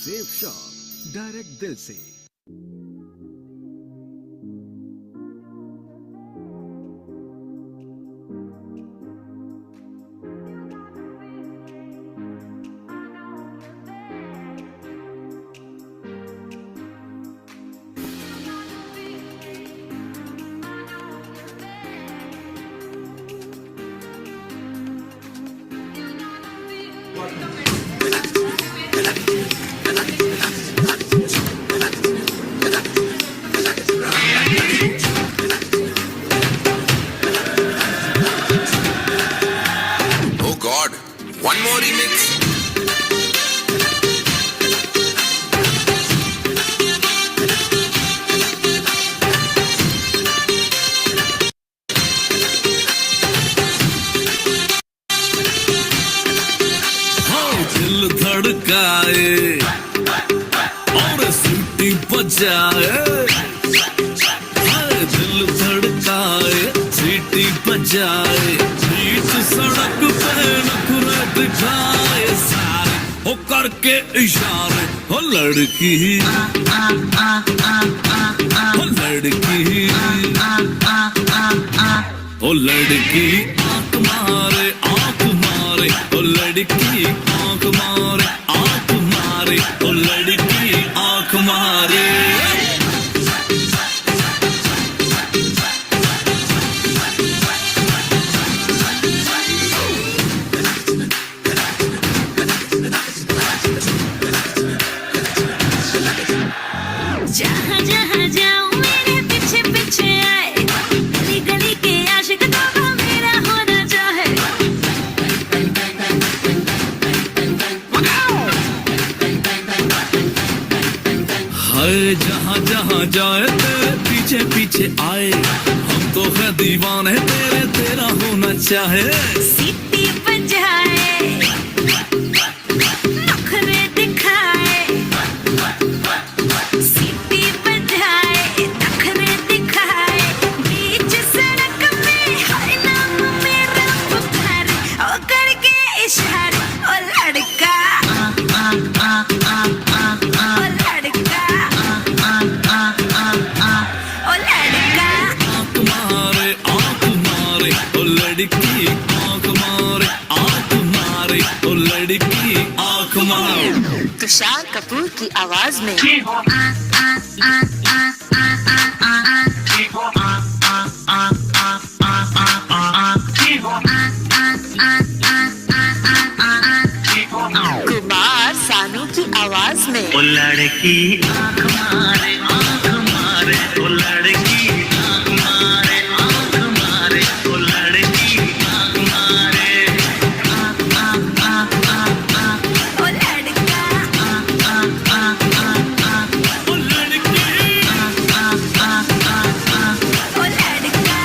Safe shop direct दिल से। Oh God, one more remix. दिल धड़काए और सीटी बजाए, दिल धड़काए सीटी बजाए, बीच सड़क पे नखरे दिखाए सारे हो करके इशारे, हो लड़की हो लड़की हो लड़की आंख मारे ओ लड़की आंख मारे ओ लड़की आंख मारे। जहाँ जहाँ जाऊँ मेरे पीछे पीछे आए, गली गली के आशिक तो मेरा होना चाहे। हाय जहाँ जहाँ जाए तेरे पीछे पीछे आए, हम तो है दीवाने तेरे, तेरा होना चाहे। सीटी बजाए, नखरे दिखाए, सीटी बजाए, नखरे दिखाए, बीच सड़क पे हर नाम मेरा पुकारे, ओ करके इशारे, ओ लड़का, ओ लड़का, ओ लड़का। आंख मारे ओ लड़की आंख मारे ओ लड़की आंख मारे। तुषार कपूर की आवाज में कुमार सानू की आवाज में ओ लड़की आंख मारे ओ लड़की आंख मारे ओ लड़की आंख मारे। ओ लड़का, ओ लड़की ओ लड़का।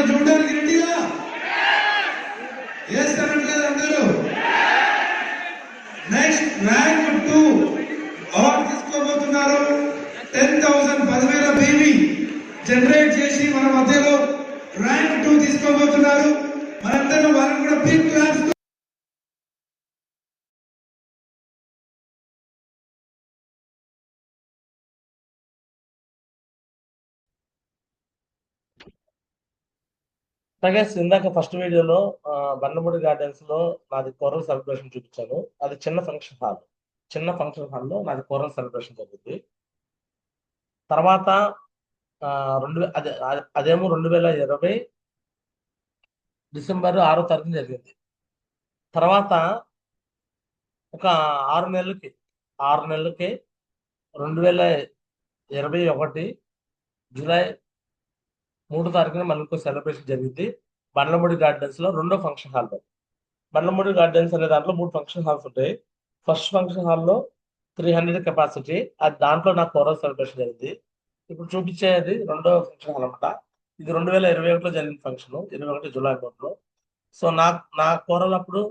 చూడడానికి రెడీగా వేస్తారంటలేదు అందరూ. నెక్స్ట్ ర్యాంక్ 2 అవార్డు తీసుకోబోతున్నారు. 10,000 బీవీ జనరేట్ చేసి మన మధ్యలో ర్యాంక్ 2 తీసుకోబోతున్నారు. మనందరం వారిని కూడా బిగ్ క్లాప్స్ గైస్ ఇందాక ఫస్ట్ వీడియోలో బండమూడి గార్డెన్స్ లో నాది కోరల్ సెలబ్రేషన్ చూపించాను. అది చిన్న ఫంక్షన్ హాల్లో నాది కోరల్ సెలబ్రేషన్ జరుగుతుంది. తర్వాత అదేమో 2020 డిసెంబర్ 6వ తారీఖున జరిగింది. తర్వాత ఒక 6 నెలలకి 6 నెలలకి 2021 జూలై 3 తారీఖున మళ్ళీ ఇంకో సెలబ్రేషన్ జరిగింది బండ్లమూడి గార్డెన్స్ లో రెండో ఫంక్షన్ హాల్లో. బండ్లమూడి గార్డెన్స్ అనే దాంట్లో 3 ఫంక్షన్ హాల్స్ ఉంటాయి. ఫస్ట్ ఫంక్షన్ హాల్లో 300 కెపాసిటీ, అది దాంట్లో నాకు కోరల్ సెలబ్రేషన్ జరిగింది. ఇప్పుడు చూపించేది రెండో ఫంక్షన్ హాల్ అనమాట. ఇది 2021లో జరిగిన ఫంక్షన్, 21 జూలై 3లో. సో నా కోరల్ అప్పుడు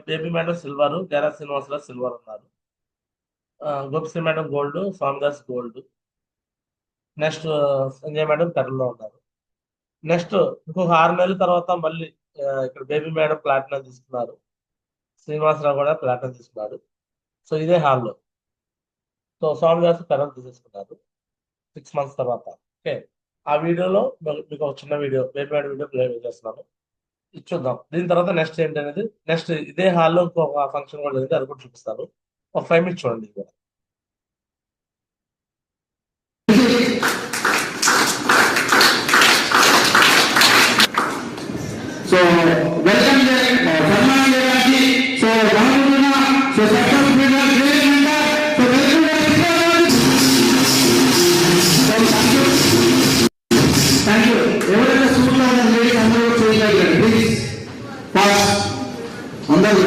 Baby madam silver, Gera Srinivasarao silver ఉన్నారు, Gopisri madam gold, Swamidas gold, next Sanjay madam పెరల్లో ఉన్నారు. నెక్స్ట్ ఇంకొక 6 నెలల తర్వాత మళ్ళీ ఇక్కడ బేబీ మేడం ప్లాటినం తీసుకున్నారు, శ్రీనివాసరావు కూడా ప్లాటినం తీసుకున్నారు. సో ఇదే హాల్లో. సో స్వామిదాస్ పెరల్ తీసేసుకున్నారు 6 months తర్వాత. ఓకే, ఆ వీడియోలో మీకు ఒక చిన్న video baby madam video play చేస్తున్నాను, ఇది చూద్దాం. దీని తర్వాత నెక్స్ట్ ఏంటి అనేది, నెక్స్ట్ ఇదే హాల్లో ఇంకొక ఫంక్షన్ కూడా జరిగింది, అది కూడా చూపిస్తాను. ఒక 5 minutes చూడండి ఇది కూడా. So welcome Salman Gaji. So Rahuluna, so success winner, great member. So welcome. So thank you. ఎవరైనా స్కూల్ లో ఉన్న లేడీస్ అందరూ చేయగలరు ప్లీజ్. ఫాస్ట్ అందరూ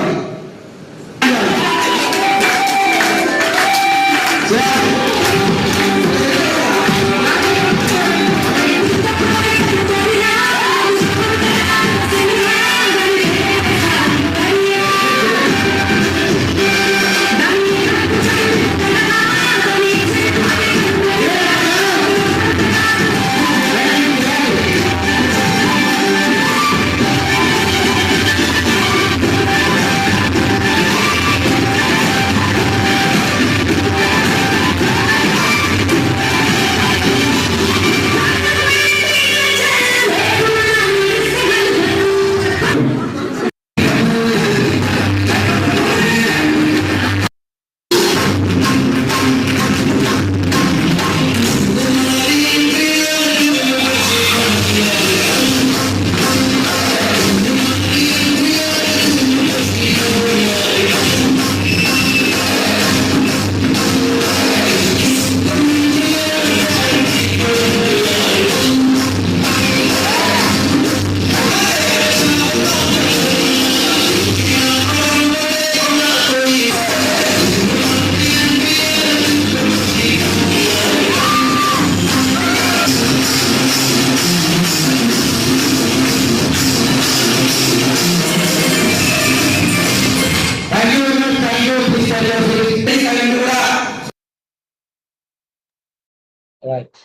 రైట్,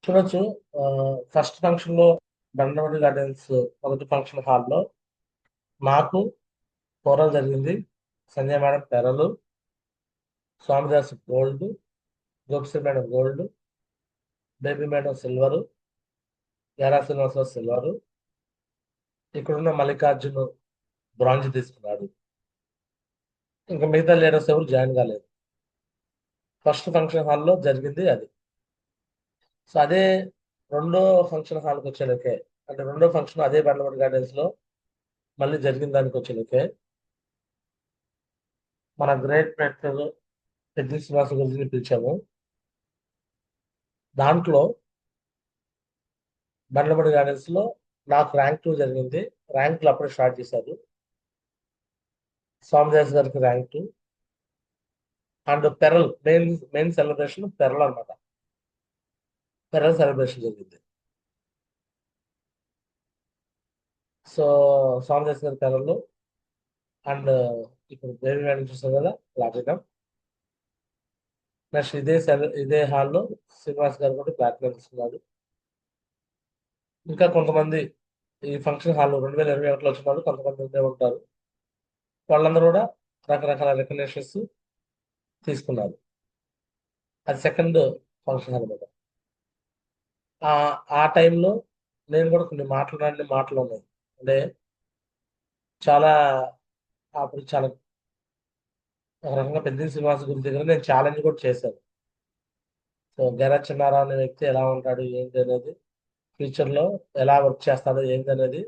చూడొచ్చు. ఫస్ట్ ఫంక్షన్ లో బండ్లమూడి గార్డెన్స్ మొదటి ఫంక్షన్ హాల్లో నాకు కోరల్ జరిగింది. Sanjay madam pearl, Swamidas gold, Gopisri madam gold, Baby madam silver, Gera Srinivasarao silver, ఇక్కడున్న మల్లికార్జున్ బ్రాంజ్ తీసుకున్నాడు. ఇంకా మిగతా లీడర్స్ ఎవరు జాయిన్ కాలేదు. ఫస్ట్ ఫంక్షన్ హాల్లో జరిగింది అది. సో అదే రెండో ఫంక్షన్ హాల్కి వచ్చేలకే, అంటే రెండో ఫంక్షన్ అదే బండ్లమూడి గార్డెన్స్ లో మళ్ళీ జరిగిన దానికి వచ్చేలకే మన గ్రేట్ మెట్రో పెద్ద శ్రీనివాస గురించి పిలిచాము. దాంట్లో బండ్లమూడి గార్డెన్స్ లో నాకు ర్యాంక్ 2 జరిగింది. ర్యాంకులు అప్పుడే స్టార్ట్ చేశారు. స్వామిదాస్ గారికి rank 2 and pearl main celebration pearl అనమాట. పెరల్ సెలబ్రేషన్ జరిగింది. సో స్వామిదాస్ గారి పెరల్ అండ్ ఇప్పుడు బేబీ మేడం చూసాం కదా ప్లాటినం. నెక్స్ట్ ఇదే హాల్లో శ్రీనివాస్ గారు కూడా ప్లాటినం తీసుకున్నారు. ఇంకా కొంతమంది ఈ ఫంక్షన్ హాల్ 2021లో వచ్చిన వాళ్ళు కొంతమంది ఉండే ఉంటారు. వాళ్ళందరూ కూడా రకరకాల రికగ్నిషన్స్ తీసుకున్నారు. అది సెకండ్ ఫంక్షన్ హాల్ మీద. ఆ టైంలో నేను కూడా కొన్ని మాటలు ఉన్నాయి. అంటే చాలా అప్పుడు చాలా ఒక రకంగా పెద్ద శ్రీనివాస్ గురి దగ్గర నేను ఛాలెంజ్ కూడా చేశాను. సో గెరా చిన్నారావు అనే వ్యక్తి ఎలా ఉంటాడు ఏంటి అనేది, ఫ్యూచర్లో ఎలా వర్క్ చేస్తాడో ఏంటి అనేది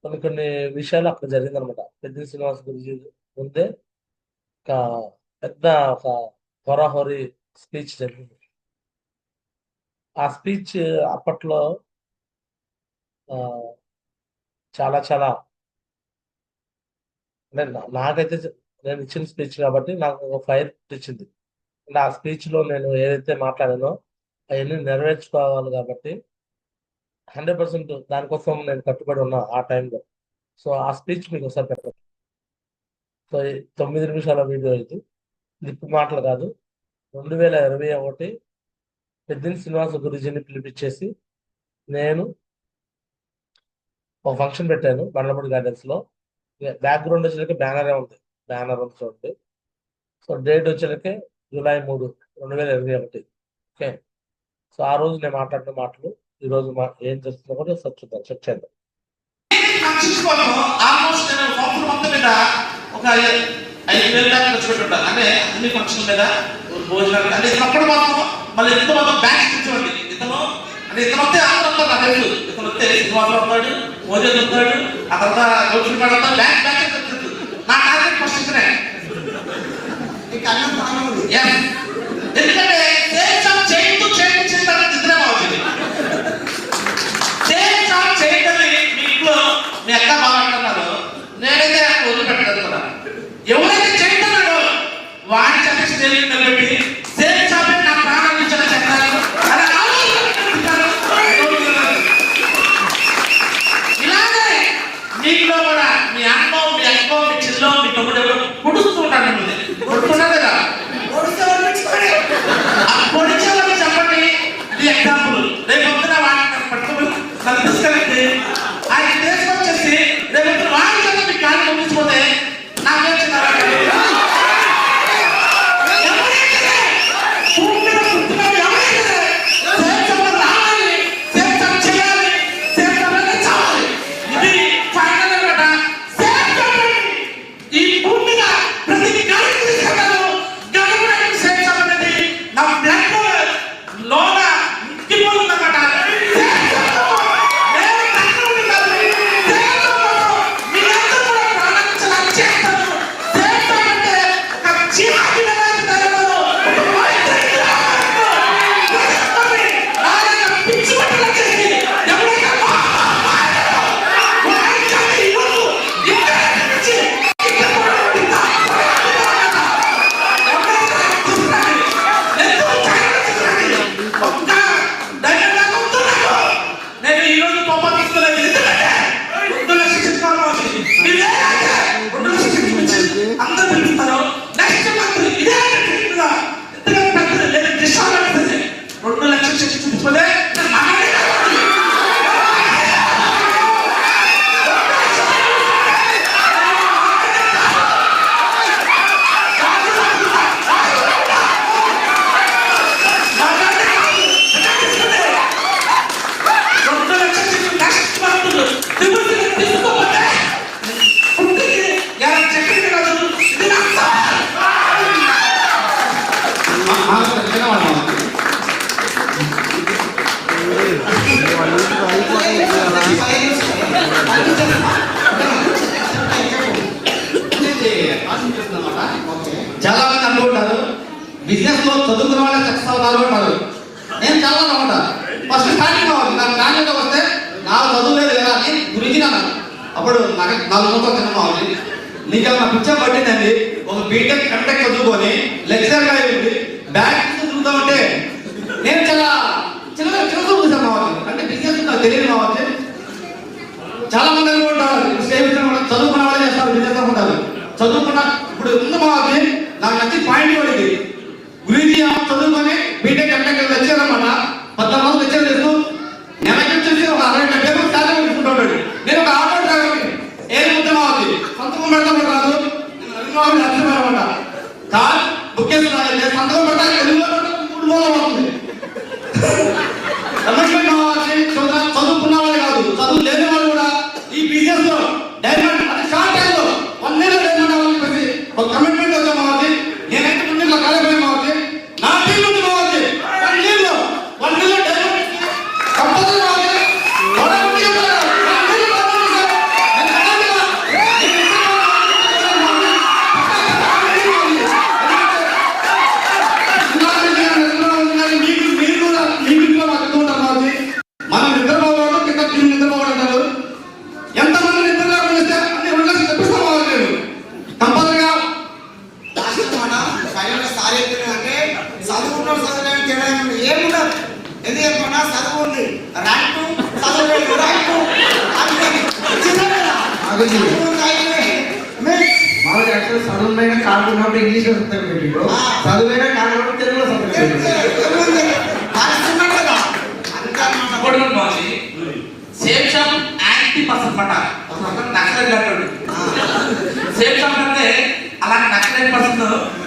కొన్ని విషయాలు అక్కడ జరిగిందనమాట. పెద్ద శ్రీనివాస్ గురించి ముందే ఒక పెద్ద ఒక హోరాహోరీ స్పీచ్ జరిగింది. ఆ స్పీచ్ అప్పట్లో ఆ, చాలా చాలా అంటే నాకైతే నేను ఇచ్చిన స్పీచ్ కాబట్టి నాకు ఒక ఫైర్ ఇచ్చింది. అంటే ఆ స్పీచ్ లో నేను ఏదైతే మాట్లాడానో అవన్నీ నెరవేర్చుకోవాలి కాబట్టి 100% దానికోసం నేను కట్టుబడి ఉన్నా ఆ టైంలో. సో ఆ స్పీచ్ మీకు ఒకసారి పెట్టండి. సో 9 నిమిషాల వీడియో ఇది, లిప్ మాటలు కాదు. 2021 పెద్దిని శ్రీనివాస గురూజీని పిలిపించేసి నేను ఒక ఫంక్షన్ పెట్టాను బండ్లమూడి గార్డెన్స్ లో. బ్యాక్గ్రౌండ్ వచ్చేసరికి బ్యానరే ఉంది, బ్యానర్ ఉంది చూడండి. సో డేట్ వచ్చేసరికి జూలై 3, 2021. ఓకే. సో ఆ రోజు నేను మాట్లాడిన మాటలు ఈ రోజు ఏం చేస్తుందో కూడా ఒకసారి చూద్దాం, చెక్ చేద్దాం. ఆల్మోస్ట్ నేను సంవత్సరం మొత్తం మీద ఒక 5,000 దాకా ఖర్చు పెట్టుంటాను. అంటే అన్ని ఫంక్షన్ మీద భోజనాలు అంటే ఇతను మాత్రం మళ్ళీ ఇంత మొత్తం బ్యాంక్ కూర్చోండి. ఇతను అంటే ఇతను వస్తే అందరూ నాకు తెలుసు. ఇతను వస్తే శ్రీనివాసరావు వస్తాడు, మోదీ వస్తాడు, ఆ తర్వాత గౌతమ్ గారు వస్తాడు, బ్యాంక్ తెలుసు. నా టార్గెట్ ఫస్ట్ ఇతనే. ఎందుకంటే చేయించిన తర్వాత ఇతనే బాగుంది. చేయటం మీ ఇంట్లో మీ అక్క బాగా అంటున్నారు, నేనైతే వదిలిపెట్టలేదు కదా. ఎవరైతే చేయటన్నాడో వాడి చెప్పేసి తెలియదు నిలబెట్టి సేమ్ చాపే నా ప్రాణం ఇచ్చిన చెప్తారు. ఇలాగే మీలో కూడా మీ అన్నో మీ అక్కో మీ చెల్లో మీ తమ్ముడు పొడుస్తూ ఉంటాను. మిమ్మల్ని పొడుతున్నారు కదా, పొడిచేవాళ్ళు చెప్పండి. ఇది ఎగ్జాంపుల్. రేపు పొద్దున వాడిని పట్టుకుని నన్ను తీసుకెళ్ళి ఆయన తీసుకొచ్చేసి రేపు వాడి కదా మీ కాళ్ళు పంపించిపోతే నాకేం చాలా మంది అనుకుంటారు బిజినెస్ లో చదువుకున్న వాళ్ళే సక్సెస్ అవుతారు అంటారు. నేను చాలా నమ్మట. ఫస్ట్ స్టార్టింగ్ అవ్వాలి. నాకు బ్యాంకులో వస్తే నాకు చదువు లేదు కదా అని గురించి అన్నాను. అప్పుడు నాకు 4 సంవత్సరాలు చిన్న అవ్వాలి. నీకేమన్నా పిచ్చం పట్టిందండి, ఒక బీటెక్ ఎంటెక్ చదువుకొని లెక్చర్ గా వెళ్ళి బ్యాంక్ చదువుతామంటే నేను చాలా చిన్న చూసాను అవ్వాలి. అంటే బిజినెస్ నాకు తెలియదు అవ్వాలి. చాలా మంది అనుకుంటారు చదువుకున్న వాళ్ళే చేస్తారు బిజినెస్ అనుకుంటారు. చదువుకున్న ఇప్పుడు ఉంది మాది నాకు నచ్చి పాయింట్ పడింది. గురించి చదువుకొని బీటెక్ ఎంటెక్ లెక్చర్ అనమాట. 14 మంది లెక్చర్ చేస్తూ నెలకి వచ్చేసి ఒక 60-70 శాలరీ పెట్టుకుంటాడు. నేను ఒక ఆటో డ్రైవర్, ఏది ముద్ద మాది సంతకం పెడతాం కాదు, అనమాట. కార్ బుక్ చేస్తున్నాను, సంతకం పెట్టాలి 3 రోజులు అవుతుంది. చదువుకున్న వాళ్ళే కాదు, చదువు లేని వాళ్ళు కూడా ఈ బిజినెస్ లో డైమండ్ అది షార్ట్ టైం లో 1 year డైమండ్ అవ్వాలని చెప్పేసి ఒక కమిట్మెంట్ వచ్చాం మాది. నేనైతే ముందు ఇట్లా కాలేపోయి మాది నా టీం ఉంది మాది 1 year డైమండ్ కంపల్సరీ మాది. చదువుకున్న చదువులేని తేడా ఏముండదు. ఎందుకు చెప్పినా చదువు ఉంది, ర్యాంకు చదువు ర్యాంకు మాకు యాక్చువల్ చదువులైనా కాకుండా ఇంగ్లీష్ లో సత్యం పెట్టిండు, చదువులైనా కాకుండా తెలుగులో సత్యం సేమ్ షాప్ యాంటీ పర్సన్ మాట నక్సలైట్ అంటాడు. సేమ్ షాప్ అంటే అలాంటి నక్సలైట్ పర్సన్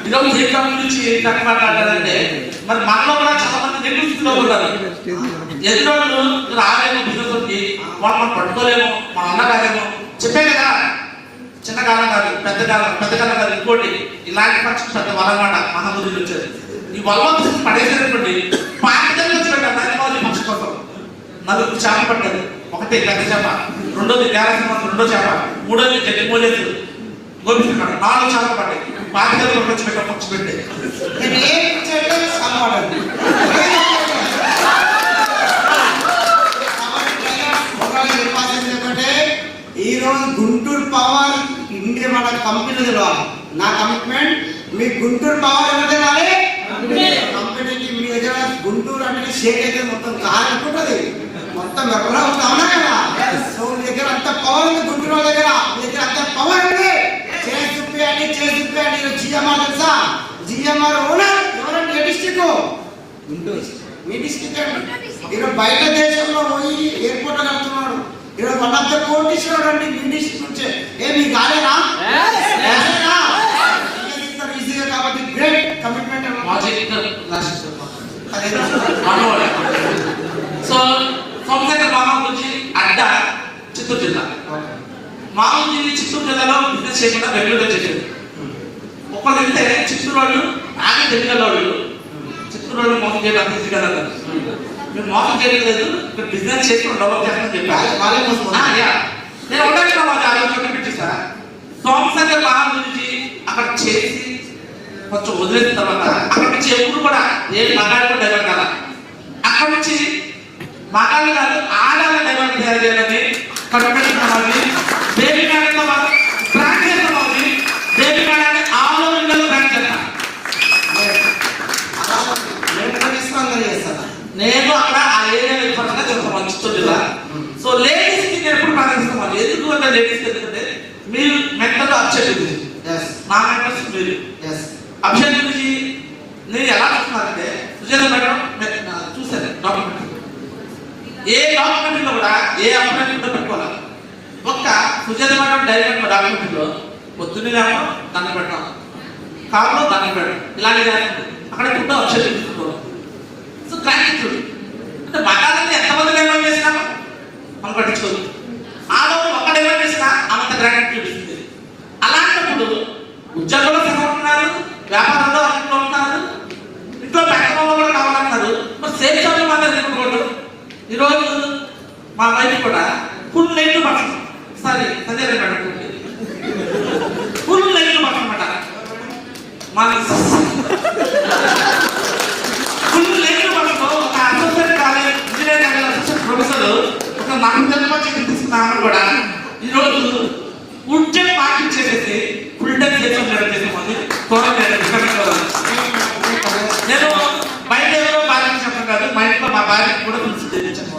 ఈరోజు సేమ్ షాప్ గురించి మాట్లాడాలంటే మరి మనలో కూడా చాలా మంది నెగిటివ్ ఉంటారు. ఎదురోళ్ళు రాలేము బిజినెస్ వచ్చి వాళ్ళు మనం పట్టుకోలేము, మనం ఉండలేము. చెప్పే కదా చిన్న కాలం కాదు పెద్ద కాలం కాదు. ఇంకోటి ఇలాంటి పక్షం పెద్ద వలమాట మహాబుద్ధులు వచ్చేది. ఈ వల్ల పడేసేటటువంటి పాకిస్తాన్ వచ్చి పెట్టారు నరేంద్ర పక్షం కోసం. నలుగురు చేప పట్టారు, ఒకటి పెద్ద చేప, రెండోది రెండో చేప, మూడోది జడ్డి మోజేసి గోపిస్తున్నాడు, 4 చేపలు పట్టాయి. పాకిస్తాన్ వచ్చి పెట్టారు పక్షి పెట్టే ఈ రోజు గుంటూరు పవర్ ఇండియా మన కంపెనీ తెలవాలి. నా కమిట్మెంట్ మీ గుంటూరు పవర్ ఎవరు తెలాలి కంపెనీకి. మీ దగ్గర గుంటూరు అంటే షేక్ అయితే మొత్తం కారుకుంటుంది, మొత్తం ఎవరో అవునా కదా. సో మీ దగ్గర అంత పవర్ ఉంది, గుంటూరు దగ్గర మీ దగ్గర అంత పవర్ ఉంది. చేసి అని జిఎంఆర్ తెలుసా? జిఎంఆర్ ఓనర్ ఎవరంటే ఏ డిస్ట్రిక్ట్? మీ డిస్ట్రిక్ట్ అండి. ఈరోజు బయట దేశంలో పోయి ఎయిర్పోర్ట్ కడుతున్నాడు. ఈరోజు 1 కోటీశ్వరుడు అండి మీ డిస్ట్రిక్ట్ నుంచే. ఏమి కాలేనా? ఈజీగా కాబట్టి గ్రేట్ కమిట్మెంట్. సో సోమశేఖర్ మామ గురించి అడ్డ చిత్తూరు జిల్లా. మామూలు చిత్తూరు జిల్లాలో బిజినెస్ చేయకుండా బెంగళూరులో చేసేది. ఒక్కళ్ళు వెళ్తే చిత్తూరు వాళ్ళు ఆమె తెలియగల వాళ్ళు చిత్తూరు వాళ్ళు మోసం చేయడం ఈజీ కదా. మేము మోసం చేయలేదు, ఇక్కడ బిజినెస్ చేసుకుని డెవలప్ చేస్తామని చెప్పారు. నేను ఉండడానికి ఆలోచన పెట్టిస్తా. సోమశేఖర్ మామ గురించి అక్కడ చేసి కొంచెం వదిలేసిన తర్వాత అక్కడ నుంచి ఎప్పుడు కూడా ఏ మగాళ్ళు డైవర్ట్ కాదా. అక్కడ నుంచి మగాళ్ళు కాదు ఆడాళ్ళ డైవర్ట్ తయారు చేయాలని కట్టుబెట్టుకున్నామని బేబీ మేడంతో బ్రాండ్ చేస్తామని బేబీ మేడాన్ని ఆల్ ఓవర్ ఇండియాలో బ్రాండ్ చేస్తాను. నేను అక్కడ ఆ ఏరియాలో ఇప్పటిగా చేస్తాను చిత్తూరు జిల్లా. సో లేడీస్ కి నేను ఎప్పుడు ప్రారంభిస్తాను. ఎందుకు అంటే లేడీస్ ఎందుకంటే మీరు మెంటల్ అప్సెట్ ఉంది, నా మెంటల్స్ మీరు అభిషేక్ గురించి నేను ఎలా చూస్తున్నానంటే సుజాత మేడం చూసాను డాక్యుమెంటరీ. ఏ డాక్యుమెంటరీలో కూడా ఏ అపాయింట్మెంట్ పెట్టుకోవాలి. ఒక్క సుజాత మేడం డైరెక్ట్ డాక్యుమెంటరీలో పొద్దున్నేమో దండం పెట్టాం, కారులో దండం పెట్టడం, ఇలాంటి జరుగుతుంది. అక్కడ కూడా అభిషేక్ చూస్తున్నాం. సో గ్రాటిట్యూడ్ అంటే మతాలని ఎంతమంది డైవర్ట్ చేసినా మనం పట్టించుకోదు. ఆడవాళ్ళు ఒక్క డైవర్ట్ చేసినా అంత గ్రాటిట్యూడ్ ఇస్తుంది. అలాంటప్పుడు ఉద్యోగంలో సహకరిస్తున్నారు, వ్యాపారంలో అన్నింటిలో ఉంటున్నారు, ఇంట్లో పెట్టడంలో కూడా కావాలంటున్నారు. మరి సేఫ్ షాప్ మాత్రం తినకూడదు. ఈరోజు మా వైఫ్ కూడా ఫుల్ లైట్లు పట్టడం, సారీ సంజయ్ మేడం ఫుల్ లైట్లు పట్టమాట. మన ఫుల్ లైట్లు పట్టడం ఒక associate college engineering college associate professor ఒక 4 నెలల తీసుకున్నామని కూడా ఈరోజు ఉద్యోగం పాటించేసేసి ఫుల్ టైం చేసేది నేను బయట ఎవరో భార్య చెప్పడం కాదు, మా ఇంట్లో మా భార్యకి కూడా పిలిచి తెచ్చాను.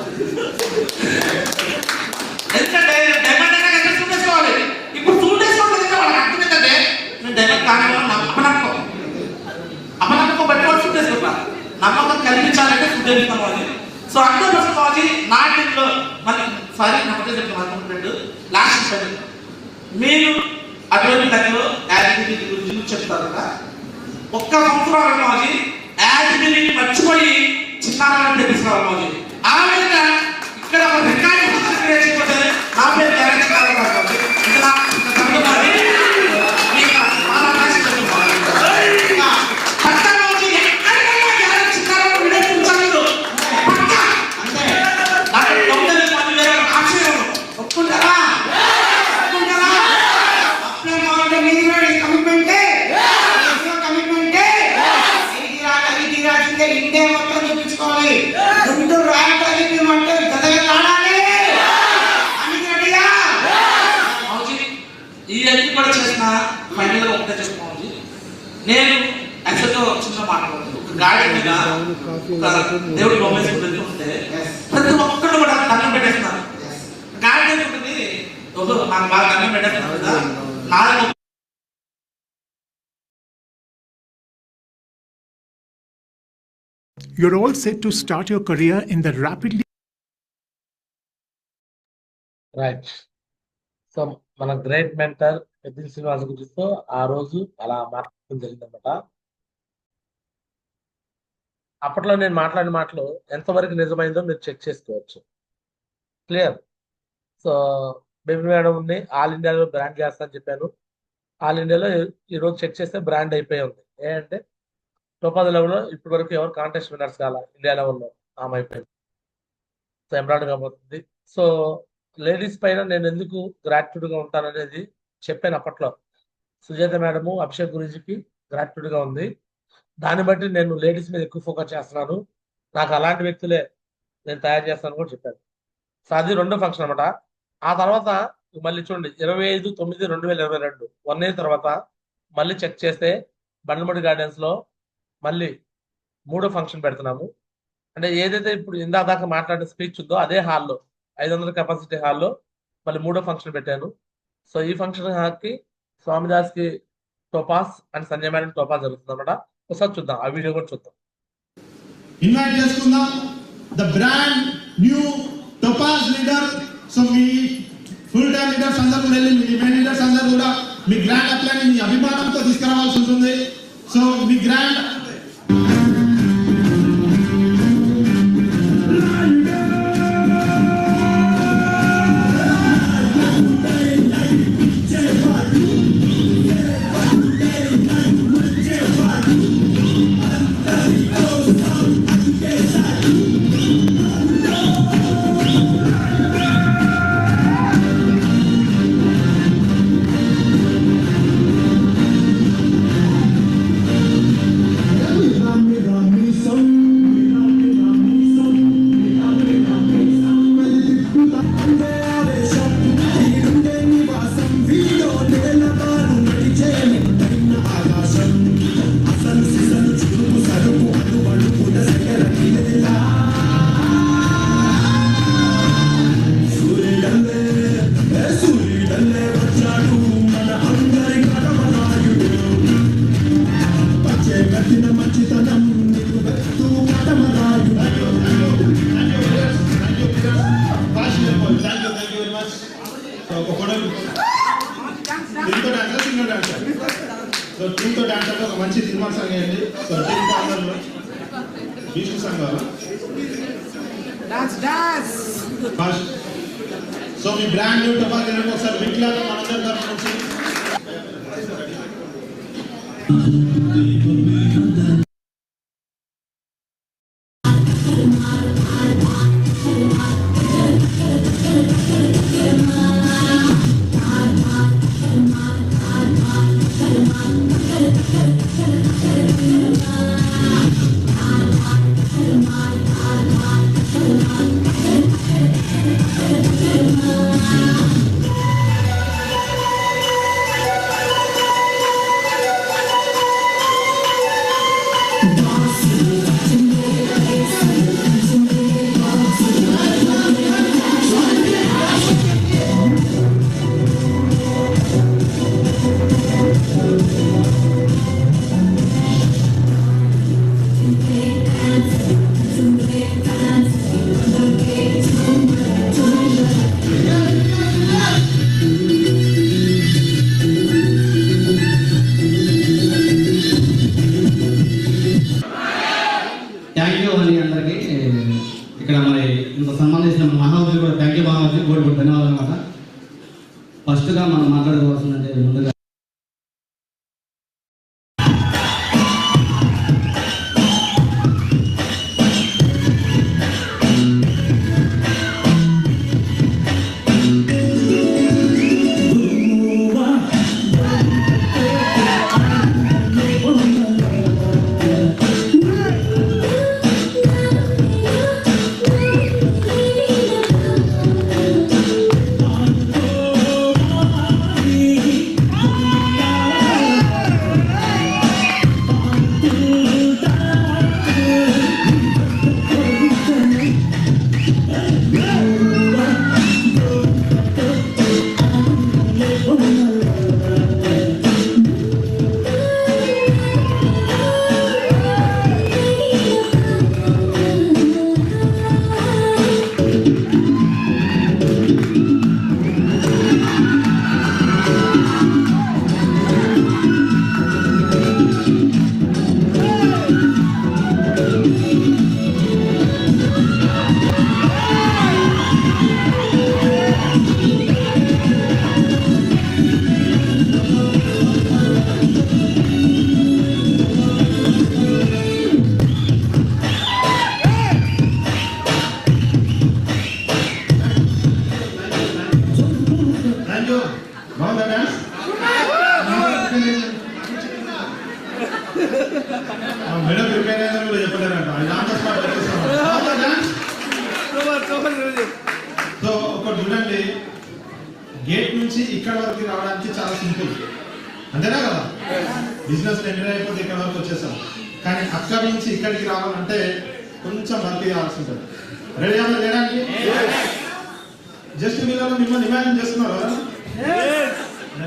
ఎందుకంటే డైమండ్ అయినా సూట్ వేసుకోవాలి. ఇప్పుడు సూట్ వేసుకోవడం వాళ్ళకి అర్థం ఏంటంటే నేను డైమండ్ కానివ్వాలి అపనమ్మకం బట్టి వాళ్ళు సూట్ వేసుకుంటా. నమ్మకం కల్పించాలంటే సూట్ వేసుకున్నాం అని. సో అందరూ వస్తుంది నా టీంలో మరి సారీ నమ్మకం చెప్తున్నాను. లాస్ట్ మీరు అటువంటి టైంలో యాజిబిలిటీ గురించి చెప్తారు కదా. ఒక్క సంవత్సరం మాజీ యాజిబిలిటీ మర్చిపోయి చిన్నారాన్ని తెప్పిస్తున్నారు మాజీ. ఆ విధంగా ఇక్కడ ఒక రికార్డు చేయకపోతే నా పేరు గ్యారెంటీ కాదు. ఇండియా మొత్తం చూపించుకోవాలి. గుంటూరు రాయటానికి అంటే ఇవన్నీ కూడా చేసిన ఫైనల్గా ఒకటే చెప్పుకోవాలి. నేను యాక్చువల్గా చిన్న మాట్లాడుతున్నాను. గాడి మీద ఒక దేవుడి బొమ్మ వేసుకుంటుంది వస్తే ప్రతి ఒక్కరు కూడా దండం పెట్టేస్తున్నారు. గాడి ఉంటుంది నాకు బాగా దండం పెట్టేస్తున్నారు కదా నాలుగు. You're all set to start your career in the rapidly right. So మన గ్రేట్ మెంటర్ పెద్దిల్ శ్రీనివాస గురితో ఆ రోజు అలా మాట్లాడడం జరిగిందన్నమాట. అప్పట్లో నేను మాట్లాడిన మాటలు ఎంతవరకు నిజమైందో మీరు చెక్ చేసుకోవచ్చు. క్లియర్. సో బేబీ మేడంని ఆల్ ఇండియాలో బ్రాండ్ చేస్తా అని చెప్పాను. ఆల్ ఇండియాలో ఈరోజు చెక్ చేస్తే బ్రాండ్ అయిపోయి ఉంది. ఏంటంటే టోపాజ్ లెవెల్లో ఇప్పటి వరకు ఎవరు కాంటెస్ట్ విన్నర్స్ కాల ఇండియా లెవెల్లో ఆమె అయిపోయింది. సో ఎంబ్రాయిడ్ కాబోతుంది. సో లేడీస్ పైన నేను ఎందుకు గ్రాట్యూడ్గా ఉంటాననేది చెప్పాను అప్పట్లో. సుజాత మేడము అభిషేక్ గురుజీకి గ్రాట్యూడ్గా ఉంది. దాన్ని బట్టి నేను లేడీస్ మీద ఎక్కువ ఫోకస్ చేస్తున్నాను. నాకు అలాంటి వ్యక్తులే నేను తయారు చేస్తాను కూడా చెప్పాను. సో అది రెండో ఫంక్షన్ అనమాట. ఆ తర్వాత మళ్ళీ చూడండి 25/9/2022 1 year తర్వాత మళ్ళీ చెక్ చేస్తే బండ్లమూడి గార్డెన్స్లో మళ్ళీ మూడో ఫంక్షన్ పెడుతున్నాము. అంటే ఏదైతే ఇప్పుడు ఇందాక మాట్లాడిన స్పీచ్ ఉందో అదే హాల్లో 500 కెపాసిటీ హాల్లో మళ్ళీ మూడో ఫంక్షన్ పెట్టాను. సో ఈ ఫంక్షన్ కి స్వామిదాస్కి topaz and Sanjay madam topaz జరుగుతుంది అనమాట. ఒకసారి చూద్దాం, ఆ వీడియో కూడా చూద్దాం. ఇన్వైట్ చేసుకుందాం the brand new Topaz leader. So me full time leaders అందరూ కూడా వెళ్ళి మీ మెయిన్ లీడర్స్ అందరూ కూడా మీ గ్రాండ్ అప్లైని మీ అభిమానంతో తీసుకురావాల్సి ఉంటుంది. సో మీ గ్రాండ్ టీంతో డాన్స్ అంటే ఒక మంచి సినిమా సాంగ్ వేయండి. సో టీంతో అందరూ విష్ణు సంఘాలు ఫస్ట్. సో మీ బ్రాండ్ న్యూ టోపాజ్ లీడర్ ఒకసారి విక్లాగా మనందరి తరఫు నుంచి ఇక్కడ మరి ఇంత సన్మానం చేసిన మహావతి కూడా థ్యాంక్ యూ మహావతి కూడా ధన్యవాదాలు అనమాట. ఫస్ట్గా మనం మాట్లాడుకోవాల్సిందంటే ముందుగా మేడం ప్రిపేర్ అయినా కూడా చెప్పలేరంట ఆన్ ద స్పాట్ సో ఒకటి చూడండి, గేట్ నుంచి ఇక్కడ వరకు రావడానికి చాలా సింపుల్, అంతేనా కదా? బిజినెస్ ఎంటర్ అయిపోతే ఇక్కడ వరకు వచ్చేసాం. కానీ అక్కడి నుంచి ఇక్కడికి రావాలంటే కొంచెం వర్క్ చేయాల్సి ఉంటుంది. రెడీ అవ్వాలి చేయడానికి? జస్ట్ మీరు మిమ్మల్ని ఇమాజిన్ చేస్తున్నారు కదా,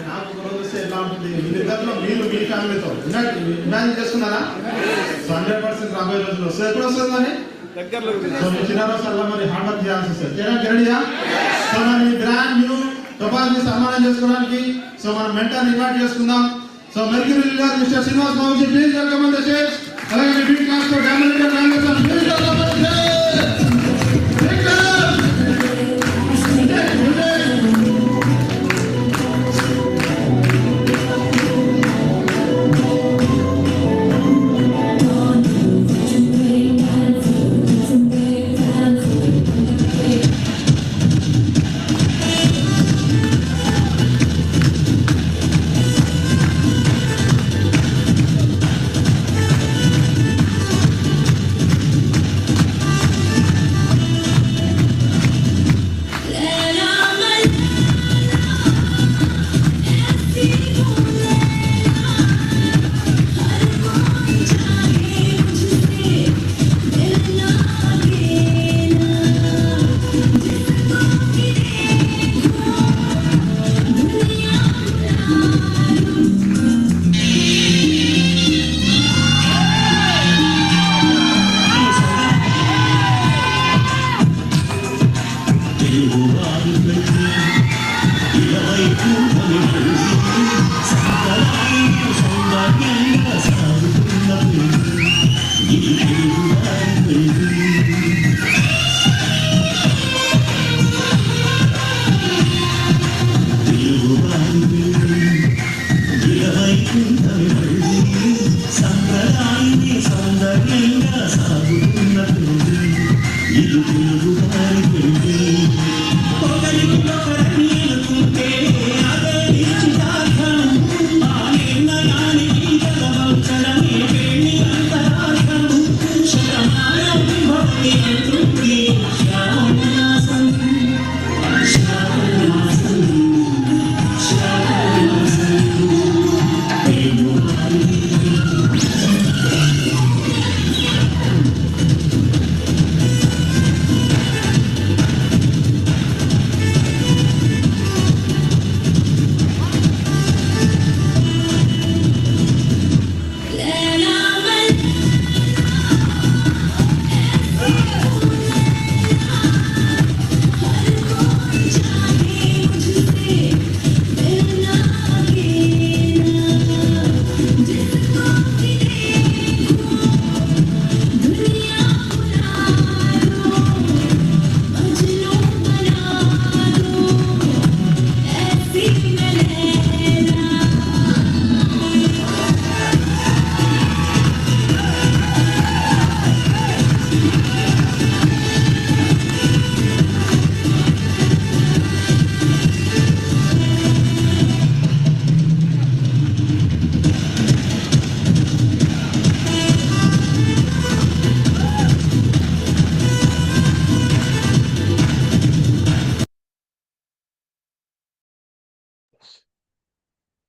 నాకు ఒక రోజు వస్తే ఎలా ఉంటుంది, వీళ్ళిద్దరిలో మీరు మీ ఫ్యామిలీతో ఇమాజిన్ చేసుకున్నారా? సో 100% రాబోయే రోజులు వస్తుంది. ఎప్పుడు వస్తుందని సో మీ చిన్న రోజుల్లో మరి హార్డ్ వర్క్ చేయాల్సి వస్తుంది. చేయడానికి రెడీయా? సో మరి బ్రాండ్ న్యూ టోపాజ్ ని సన్మానం చేసుకోవడానికి సో మనం మెంటర్ ఇన్వైట్ చేసుకుందాం. So mercury garu mister Srinivas Babuji, please welcome on the stage. అలాగే మీ బీట్ ట్రాన్స్పోర్ట్ డామినేటర్ రాంగసన్, please welcome on the stage.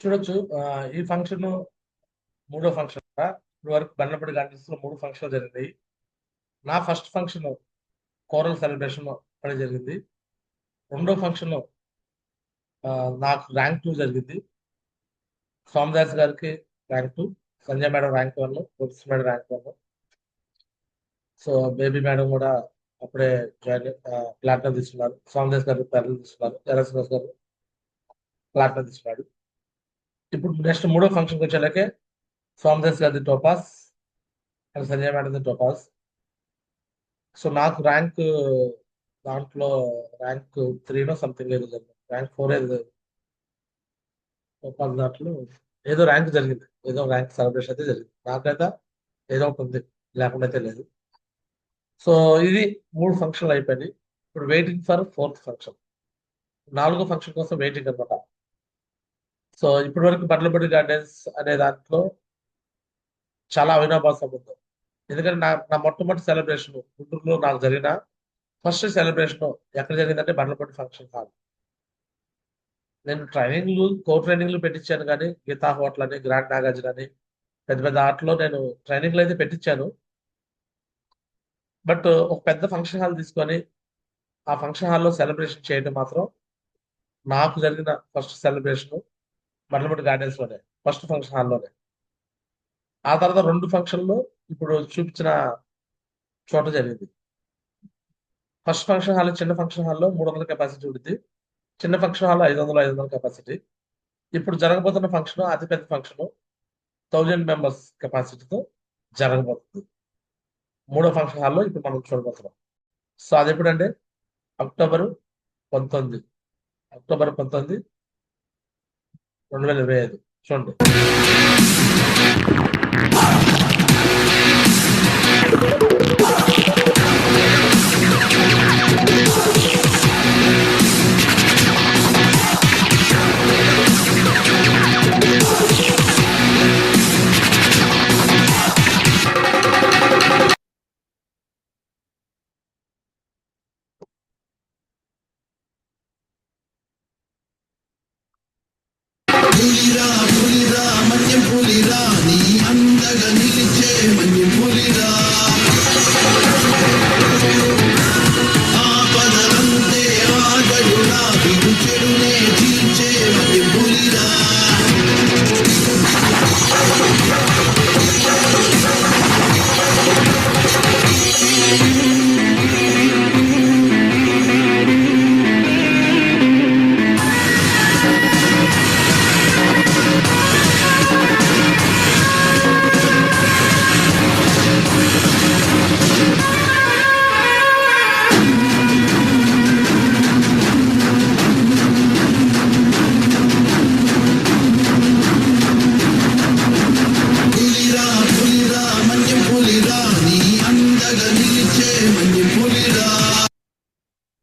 చూడొచ్చు. ఈ ఫంక్షన్ మూడో ఫంక్షన్. ఇప్పుడు వరకు బండ్లపూడి గార్డెన్స్ లో 3 ఫంక్షన్ జరిగింది. నా ఫస్ట్ ఫంక్షన్ కోరల్ సెలబ్రేషన్ అప్పుడే జరిగింది. రెండో ఫంక్షన్ నాకు ర్యాంక్ 2 జరిగింది. సోమదాస్ గారికి rank 2, Sanjay madam rank 1, Gopis madam rank 1. So Baby madam కూడా అప్పుడే ప్లాటినం తీసుకున్నారు. సోమదాస్ గారు పెరల్ తీసుకున్నారు. జరస్వాస్ గారు ప్లాటినం తీసుకున్నాడు. ఇప్పుడు నెక్స్ట్ మూడో ఫంక్షన్కి వచ్చేలాకే సోమదాస్ గారి topaz and Sanjay madam topaz. So నాకు ర్యాంక్ దాంట్లో ర్యాంక్ 3 సంథింగ్ ఏదో జరిగింది. ర్యాంక్ 4 ఏదో టోపాస్ దాంట్లో ఏదో ర్యాంక్ జరిగింది. ఏదో ర్యాంక్ సెలబ్రేషన్ అయితే జరిగింది. నాకైతే ఏదో ఒకటి ఉంది, లేకుండా అయితే లేదు. సో ఇది 3 ఫంక్షన్లు అయిపోయినాయి. ఇప్పుడు వెయిటింగ్ ఫర్ 4th ఫంక్షన్, 4వ ఫంక్షన్ కోసం వెయిటింగ్ అనమాట. సో ఇప్పటి వరకు బండ్లపూడి గార్డెన్స్ అనే దాంట్లో చాలా అవినాభావ సంబంధం. ఎందుకంటే నా మొట్టమొదటి సెలబ్రేషన్ గుంటూరులో నాకు జరిగిన ఫస్ట్ సెలబ్రేషన్ ఎక్కడ జరిగిందంటే బండ్లపూడి ఫంక్షన్ హాల్. నేను ట్రైనింగ్లు పెట్టించాను, కానీ గీతా హోటల్ అని, గ్రాండ్ నాగార్జున అని పెద్ద పెద్ద ఆటలో నేను ట్రైనింగ్లు అయితే పెట్టించాను. బట్ ఒక పెద్ద ఫంక్షన్ హాల్ తీసుకొని ఆ ఫంక్షన్ హాల్లో సెలబ్రేషన్ చేయడం మాత్రం నాకు జరిగిన ఫస్ట్ సెలబ్రేషన్ బండ్లపూడి గార్డెన్స్ లోనే, ఫస్ట్ ఫంక్షన్ హాల్లోనే. ఆ తర్వాత 2 ఫంక్షన్లు ఇప్పుడు చూపించిన చోట జరిగింది. ఫస్ట్ ఫంక్షన్ హాల్ చిన్న ఫంక్షన్ హాల్లో 300 కెపాసిటీ ఉంటుంది. చిన్న ఫంక్షన్ హాల్లో 500 కెపాసిటీ. ఇప్పుడు జరగబోతున్న ఫంక్షన్ అతిపెద్ద ఫంక్షన్ 1000 మెంబర్స్ కెపాసిటీతో జరగబోతుంది. 3వ ఫంక్షన్ హాల్లో ఇప్పుడు మనం చూడబోతున్నాం. సో అది ఎప్పుడంటే అక్టోబర్ 19, 2025 చూడండి.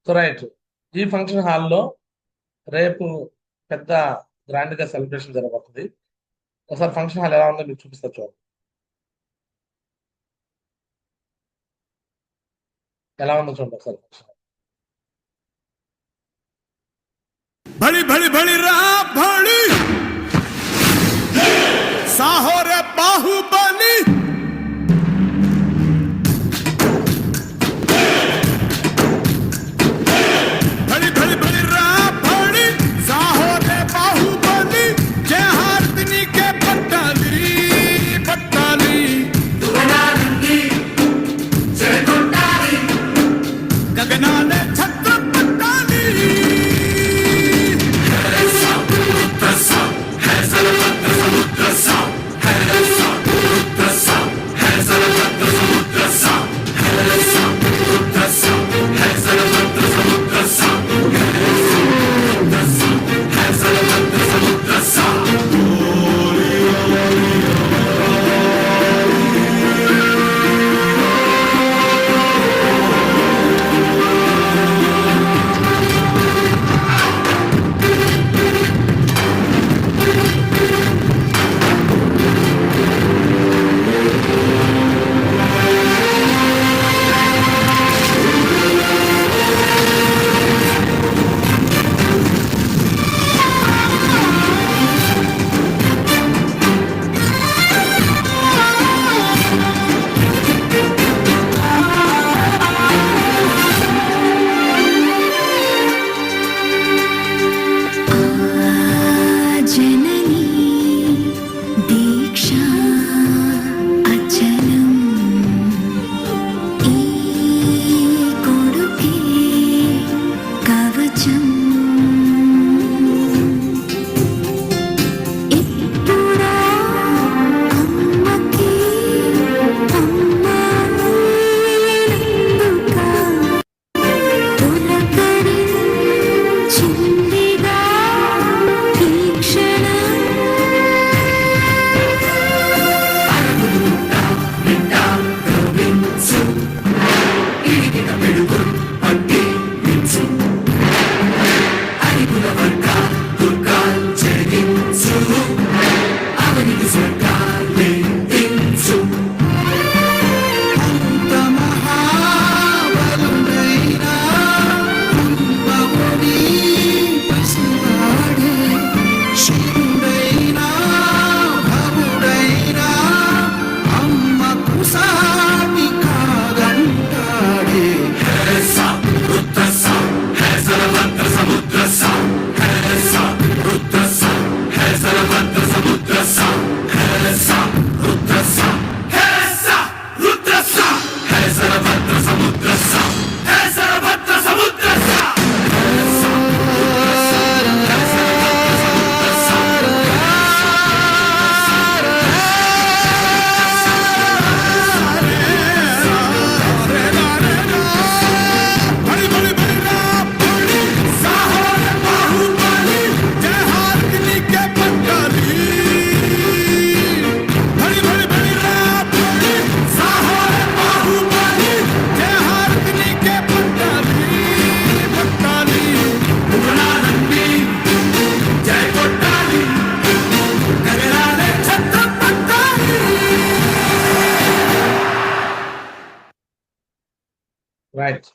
సో రైట్, ఈ ఫంక్షన్ హాల్లో రేపు పెద్ద గ్రాండ్ గా సెలబ్రేషన్ జరగబోతుంది. ఒకసారి ఫంక్షన్ హాల్ ఎలా ఉందో మీకు చూపిస్తా చూడండి. ఎలా ఉందో చూడండి ఒకసారి ఫంక్షన్ హాల్. बड़ी बड़ी बड़ी रा बड़ी साहो रे बाहुबली बड़ी बड़ी बड़ी रा बड़ी साहो रे बाहुबली जय हारतनी के पट्टाली पट्टाली गगना ने छत्र पट्टाली రైట్,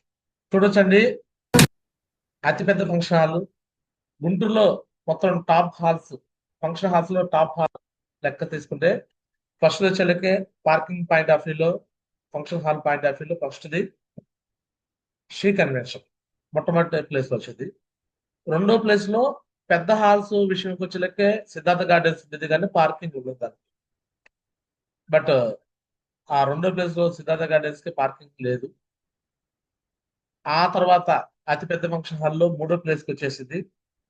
చూడొచ్చండి. అతిపెద్ద ఫంక్షన్ హాల్ గుంటూరులో మొత్తం టాప్ హాల్స్, ఫంక్షన్ హాల్స్ లో టాప్ హాల్ లెక్క తీసుకుంటే ఫస్ట్ వచ్చేళ్ళకే పార్కింగ్ పాయింట్ ఆఫ్ వ్యూలో, ఫంక్షన్ హాల్ పాయింట్ ఆఫ్ వ్యూలో ఫస్ట్ది శ్రీ కన్వెన్షన్ మొట్టమొదటి ప్లేస్ లో వచ్చింది. రెండో ప్లేస్ లో పెద్ద హాల్స్ విషయంకి వచ్చేళ్ళకే సిద్ధార్థ గార్డెన్స్ ఉంది, కానీ పార్కింగ్ ఉండదు దానికి. బట్ ఆ రెండో ప్లేస్ లో సిద్ధార్థ గార్డెన్స్ కి పార్కింగ్ లేదు. ఆ తర్వాత అతిపెద్ద ఫంక్షన్ హాల్లో మూడో ప్లేస్ కి వచ్చేసింది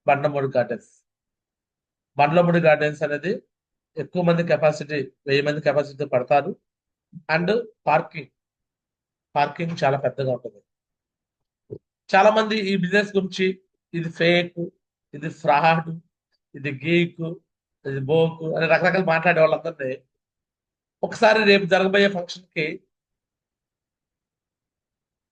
బండ్లమూడి గార్డెన్స్. బండ్లమూడి గార్డెన్స్ అనేది ఎక్కువ మంది కెపాసిటీ, 1000 మంది కెపాసిటీ పడతారు. అండ్ పార్కింగ్ చాలా పెద్దగా ఉంటుంది. చాలా మంది ఈ బిజినెస్ గురించి ఇది ఫేక్, ఇది ఫ్రాడ్, ఇది గీక్, ఇది బోకు అని రకరకాలు మాట్లాడే వాళ్ళందరినీ ఒకసారి రేపు జరగబోయే ఫంక్షన్ కి